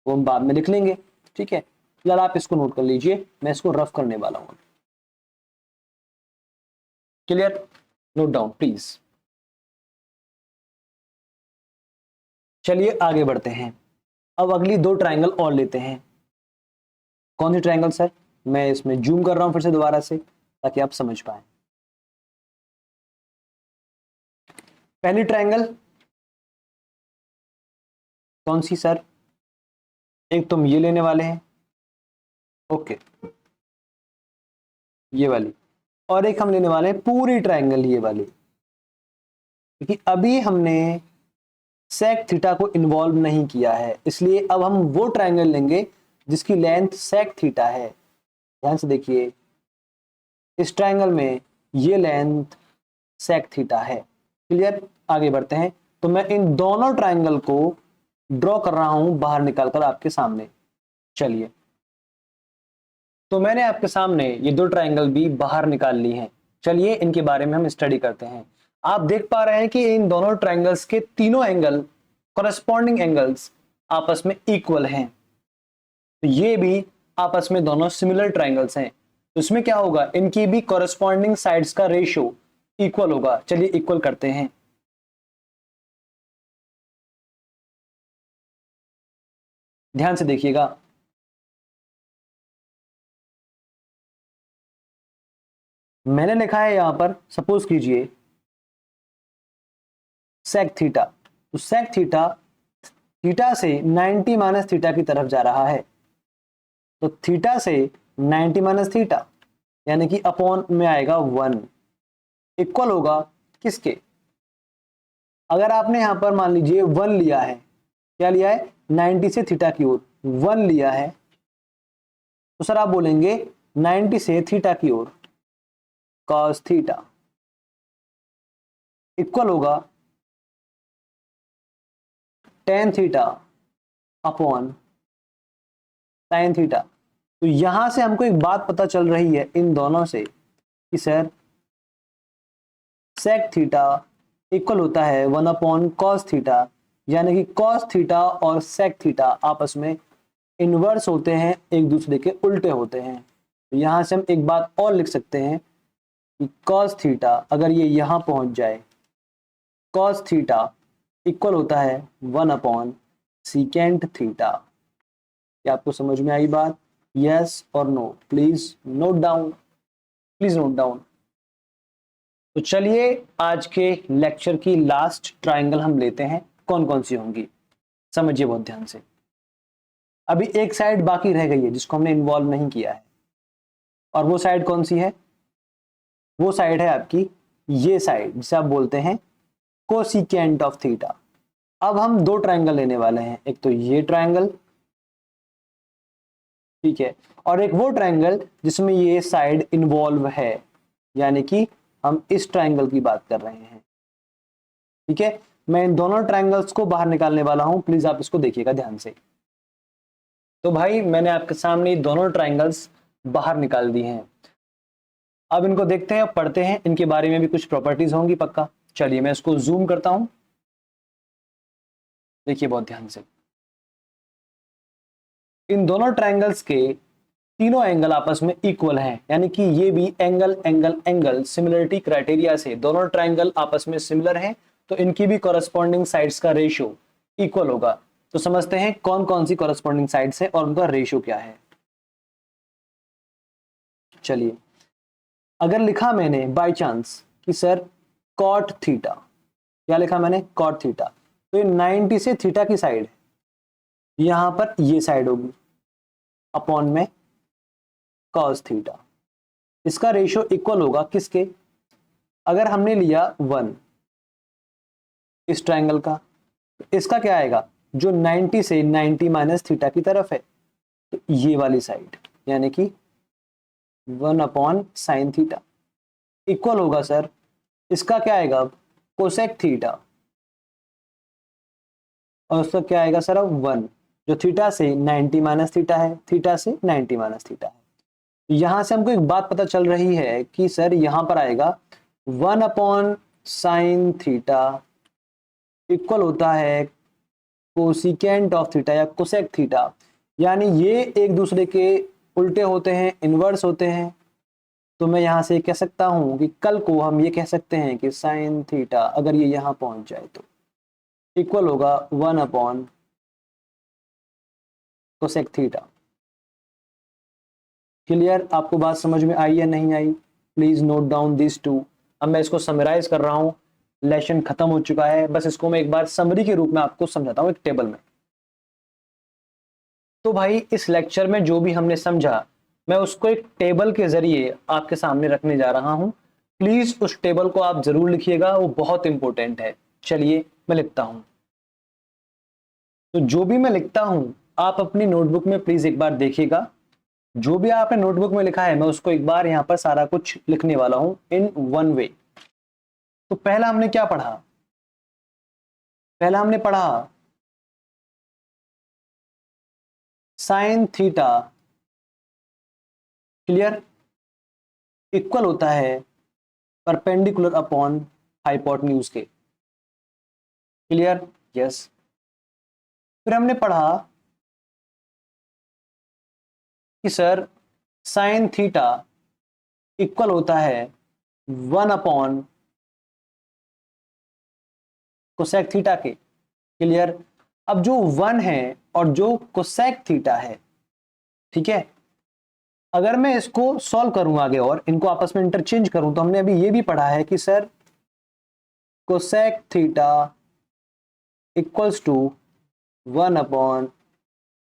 वो हम बाद में लिख लेंगे, ठीक है? फिलहाल आप इसको नोट कर लीजिए, मैं इसको रफ करने वाला हूं। क्लियर? Note down please. चलिए आगे बढ़ते हैं। अब अगली दो ट्रायंगल और लेते हैं। कौन सी ट्रायंगल सर? मैं इसमें जूम कर रहा हूं फिर से दोबारा से, ताकि आप समझ पाए। पहली ट्रायंगल कौन सी सर? एक तुम ये लेने वाले हैं, ओके, ये वाली, और एक हम लेने वाले हैं पूरी ट्रायंगल ये वाली, क्योंकि अभी हमने सेक थीटा को इन्वॉल्व नहीं किया है, इसलिए अब हम वो ट्रायंगल लेंगे जिसकी लेंथ सेक थीटा है। ध्यान से देखिए, इस ट्रायंगल में ये लेंथ सेक थीटा है। क्लियर? आगे बढ़ते हैं। तो मैं इन दोनों ट्रायंगल को ड्रॉ कर रहा हूं बाहर निकालकर आपके सामने। चलिए, तो मैंने आपके सामने ये दो ट्रायंगल भी बाहर निकाल ली हैं। चलिए इनके बारे में हम स्टडी करते हैं। आप देख पा रहे हैं कि इन दोनों ट्रायंगल्स के तीनों एंगल, कॉरेस्पॉन्डिंग एंगल्स आपस में इक्वल हैं। तो ये भी आपस में दोनों सिमिलर ट्रायंगल्स हैं, तो इसमें क्या होगा? इनकी भी कॉरेस्पॉन्डिंग साइड्स का रेशियो इक्वल होगा। चलिए इक्वल करते हैं। ध्यान से देखिएगा, मैंने लिखा है यहां पर, सपोज कीजिए सेक थीटा, तो सेक थीटा थीटा से 90 माइनस थीटा की तरफ जा रहा है, तो थीटा से 90 माइनस थीटा यानी कि अपॉन में आएगा 1, इक्वल होगा किसके? अगर आपने यहां पर मान लीजिए 1 लिया है, क्या लिया है? 90 से थीटा की ओर 1 लिया है, तो सर आप बोलेंगे 90 से थीटा की ओर cos थीटा इक्वल होगा tan theta upon sin theta. तो यहां से हमको एक बात पता चल रही है इन दोनों से कि सर sec थीटा इक्वल होता है 1 अपॉन cos थीटा, यानी कि cos थीटा और sec थीटा आपस में इनवर्स होते हैं, एक दूसरे के उल्टे होते हैं। तो यहां से हम एक बात और लिख सकते हैं कि cos थीटा अगर ये यहां पहुंच जाए, cos थीटा इक्वल होता है 1 अपॉन सीकेंट थीटा। क्या आपको समझ में आई बात? यस और no, please note down, please note down. तो चलिए आज के लेक्चर की लास्ट ट्रायंगल हम लेते हैं, कौन कौन सी होंगी समझिए बहुत ध्यान से। अभी एक साइड बाकी रह गई है जिसको हमने इन्वॉल्व नहीं किया है, और वो साइड कौन सी है? वो साइड है आपकी ये साइड जिसे आप बोलते हैं कोसिकेंट ऑफ थीटा। अब हम दो ट्रायंगल लेने वाले हैं, एक तो ये ट्रायंगल, ठीक है, और एक वो ट्रायंगल जिसमें ये साइड इन्वॉल्व है, यानी कि हम इस ट्रायंगल की बात कर रहे हैं। ठीक है, मैं इन दोनों ट्रायंगल्स को बाहर निकालने वाला हूं, प्लीज आप इसको देखिएगा ध्यान से। तो भाई मैंने आपके सामने दोनों ट्रायंगल्स बाहर निकाल दिए हैं। अब इनको देखते हैं, पढ़ते हैं, इनके बारे में भी कुछ प्रॉपर्टीज होंगी पक्का। चलिए मैं इसको जूम करता हूं, देखिए बहुत ध्यान से। इन दोनों ट्रायंगल्स के तीनों एंगल आपस में इक्वल हैं, यानी कि ये भी angle angle angle similarity criteria से दोनों ट्रायंगल आपस में सिमिलर हैं, तो इनकी भी कॉरस्पॉन्डिंग साइड्स का रेशियो इक्वल होगा। तो समझते हैं कौन कौन सी कॉरस्पॉन्डिंग साइड्स है और उनका रेशियो क्या है। चलिए, अगर लिखा मैंने बाय चांस कि सर कॉट थीटा, क्या लिखा मैंने? कॉट थीटा, तो ये 90 से थीटा की साइड है, यहां पर ये साइड होगी अपॉन में कॉस थीटा। इसका रेशियो इक्वल होगा किसके? अगर हमने लिया 1 इस ट्रायंगल का, तो इसका क्या आएगा? जो 90 से 90 माइनस थीटा की तरफ है, तो ये वाली साइड, यानी कि 1 अपॉन साइन थीटा इक्वल होगा सर, इसका क्या आएगा अब? कोसेक थीटा, और उसका क्या आएगा सर अब? 1, जो थीटा से 90 माइनस थीटा है, थीटा से 90 माइनस थीटा है। यहां से हमको एक बात पता चल रही है कि सर यहां पर आएगा 1 अपॉन साइन थीटा इक्वल होता है कोसिकेंट ऑफ थीटा या कोसेक थीटा, यानी ये एक दूसरे के उल्टे होते हैं, इनवर्स होते हैं। तो मैं यहां से कह सकता हूं कि कल को हम ये कह सकते हैं कि साइन थीटा अगर ये यहां पहुंच जाए तो इक्वल होगा 1 अपॉन कोसेक थीटा। क्लियर? आपको बात समझ में आई या नहीं आई? Please note down this too. अब मैं इसको समराइज कर रहा हूं, लेसन खत्म हो चुका है, बस इसको मैं एक बार समरी के रूप में आपको समझाता हूं एक टेबल में। तो भाई इस लेक्चर में जो भी हमने समझा, मैं उसको एक टेबल के जरिए आपके सामने रखने जा रहा हूं। प्लीज उस टेबल को आप जरूर लिखिएगा, वो बहुत इंपॉर्टेंट है। चलिए मैं लिखता हूं। तो जो भी मैं लिखता हूं आप अपनी नोटबुक में प्लीज एक बार देखिएगा। जो भी आपने नोटबुक में लिखा है मैं उसको एक बार यहां पर सारा कुछ लिखने वाला हूं इन वन वे। तो पहला हमने क्या पढ़ा? पहला हमने पढ़ा साइन थीटा, क्लियर, इक्वल होता है परपेंडिकुलर अपॉन हाइपोटेन्यूज के। क्लियर? यस। फिर हमने पढ़ा कि सर साइन थीटा इक्वल होता है 1 अपॉन कोसेक थीटा के। क्लियर? अब जो 1 है और जो कोसेक थीटा है, ठीक है, अगर मैं इसको सॉल्व करूं आगे और इनको आपस में इंटरचेंज करूं, तो हमने अभी ये भी पढ़ा है कि sir cosec theta equals to 1 upon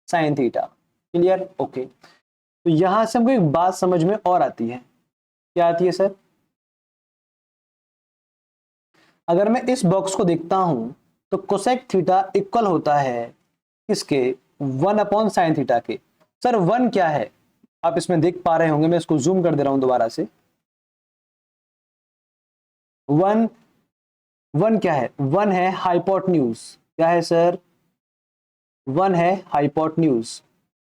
sine theta. Clear? Okay. तो यहां से हमको एक बात समझ में और आती है। क्या आती है सर? अगर मैं इस बॉक्स को देखता हूं तो कोसेक थीटा इक्वल होता है किसके? 1 अपॉन साइन थीटा के। सर 1 क्या है? आप इसमें देख पा रहे होंगे, मैं इसको जूम कर दे रहा हूं दोबारा से। 1 1 क्या है? 1 है हाइपोटेन्यूज। क्या है सर? 1 है हाइपोटेन्यूज।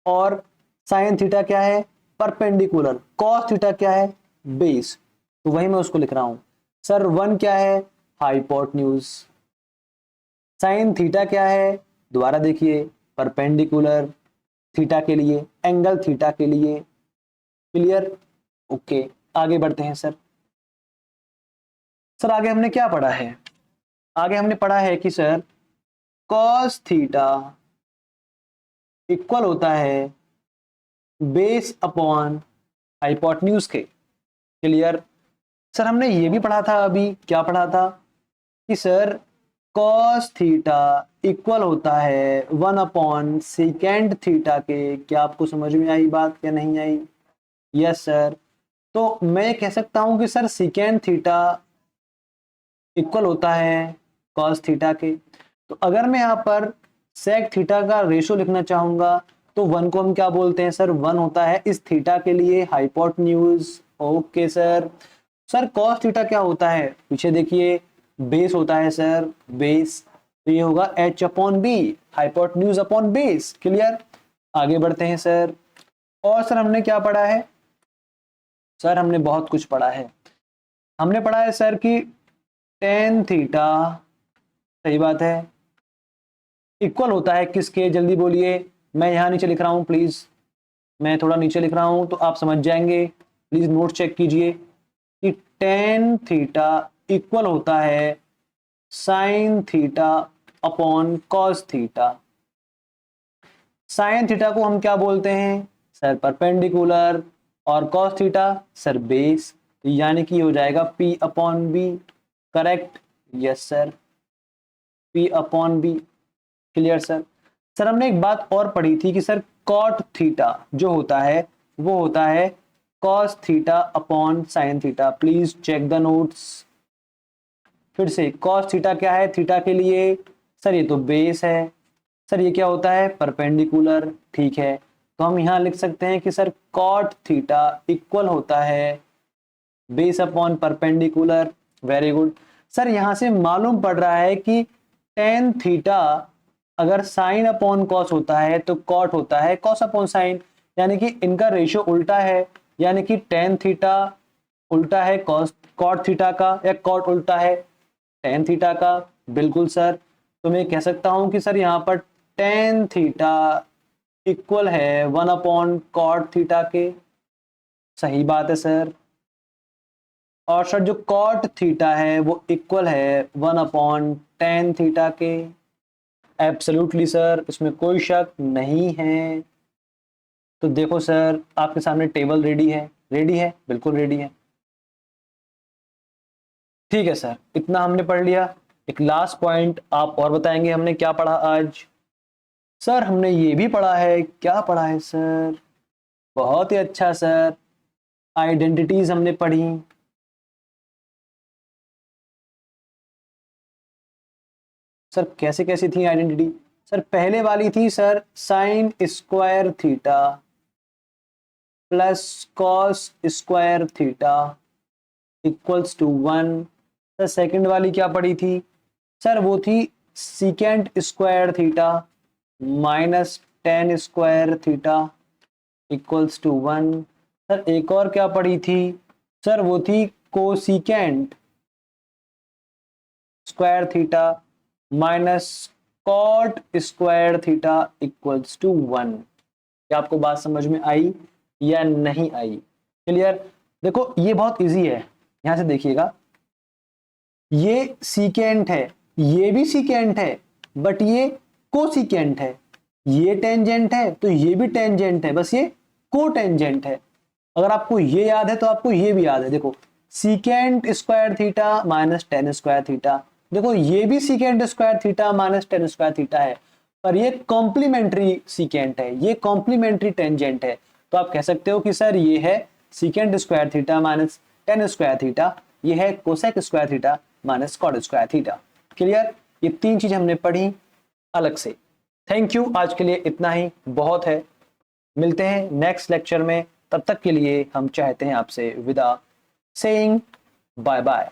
और साइन थीटा क्या है? परपेंडिकुलर। कॉस थीटा क्या है? बेस। तो वही मैं उसको लिख रहा हूं। सर 1 क्या है? हाइपोटेन्यूज। साइन थीटा क्या है? दोबारा देखिए, परपेंडिकुलर थीटा के लिए, एंगल थीटा के लिए। क्लियर? ओके, आगे बढ़ते हैं सर। सर आगे हमने क्या पढ़ा है? आगे हमने पढ़ा है कि सर कॉस थीटा इक्वल होता है बेस अपॉन हाइपोटेन्यूज के। क्लियर। सर हमने ये भी पढ़ा था, अभी क्या पढ़ा था कि सर cos थीटा इक्वल होता है 1 अपॉन सेकेंड थीटा के। क्या आपको समझ में आई बात या नहीं आई? Yes sir. तो मैं कह सकता हूं कि सर सेकेंड थीटा इक्वल होता है cos थीटा के। तो अगर मैं यहाँ पर sec थीटा का रेशो लिखना चाहूंगा तो 1 को हम क्या बोलते हैं सर? 1 होता है इस थीटा के लिए hypotenuse. Okay sir. Sir cos theta क्या होता है? पीछे देखिए, बेस होता है सर, बेस। तो ये होगा h upon B, hypotenuse upon base. Clear. आगे बढ़ते हैं सर। और सर हमने क्या पढ़ा है? सर हमने बहुत कुछ पढ़ा है। हमने पढ़ा है सर कि tan थीटा, सही बात है, इक्वल होता है किसके? जल्दी बोलिए। मैं यहाँ नीचे लिख रहा हूँ, प्लीज मैं थोड़ा नीचे लिख रहा हूँ तो आप समझ जाएंगे। प्लीज नोट चेक कीजिए कि tan थीटा इक्वल होता है sin theta upon cos theta. sin theta को हम क्या बोलते हैं सर? परपेंडिकुलर। और cos थीटा सर बेस। यानी कि हो जाएगा p upon B. Correct. Yes sir, p upon B. Clear sir. Sir हमने एक बात और पढ़ी थी कि सर cot थीटा जो होता है वो होता है cos theta upon sin theta. Please check the notes. फिर से cos थीटा क्या है थीटा के लिए? सर ये तो बेस है। सर ये क्या होता है? परपेंडिकुलर। ठीक है, तो हम यहां लिख सकते हैं कि सर cot थीटा इक्वल होता है base upon perpendicular. Very good. Sir यहां से मालूम पड़ रहा है कि tan थीटा अगर साइन अपॉन कॉस होता है तो कॉट होता है कॉस अपॉन साइन, यानी कि इनका रेशियो उल्टा है। यानी कि tan थीटा उल्टा है कॉस कॉट थीटा का, या कॉट उल्टा है tan थीटा का। बिल्कुल सर। तो मैं कह सकता हूं कि सर यहाँ पर tan थीटा इक्वल है 1 अपॉन कॉट थीटा के। सही बात है सर। और सर जो कॉट थीटा है वो इक्वल है 1 अपॉन tan थीटा के। एब्सोल्युटली सर, इसमें कोई शक नहीं है। तो देखो सर, आपके सामने टेबल रेडी है। रेडी है, बिल्कुल रेडी है। ठीक है सर, इतना हमने पढ़ लिया। एक लास्ट पॉइंट आप और बताएंगे हमने क्या पढ़ा आज? सर हमने ये भी पढ़ा है। क्या पढ़ा है सर? बहुत ही अच्छा सर, आइडेंटिटीज हमने पढ़ी। सर कैसे कैसी थी आइडेंटिटी? सर पहले वाली थी sir sine square theta plus cos square theta equals to 1। Sir second वाली क्या पड़ी थी? सर वो थी secant square theta minus tan square theta equals to 1। Sir एक और क्या पड़ी थी? सर वो थी cosecant square theta minus cot square theta equals to 1। क्या आपको बात समझ में आई या नहीं आई? क्लियर। देखो ये बहुत इजी है, यहां से देखिएगा। ये सीकेंट है, ये भी सीकेंट है, बट ये कोसिकेंट है। ये टेंजेंट है तो ये भी टेंजेंट है, बस ये को टेंजेंट है। अगर आपको ये याद है तो आपको ये भी याद है। देखो secant square theta minus tan square theta, देखो ये भी secant square theta minus tan square theta है, पर ये कॉम्प्लीमेंट्री सीकेंट है, ये कॉम्प्लीमेंट्री टेंजेंट है। तो आप कह सकते हो कि सर ये है secant square theta minus tan square theta, ये है cosec square theta minus cot square theta. Clear. ये तीन चीज हमने पढ़ी अलग से। थैंक यू, आज के लिए इतना ही बहुत है। मिलते हैं नेक्स्ट लेक्चर में, तब तक के लिए हम चाहते हैं आपसे विदा, सेइंग बाय बाय।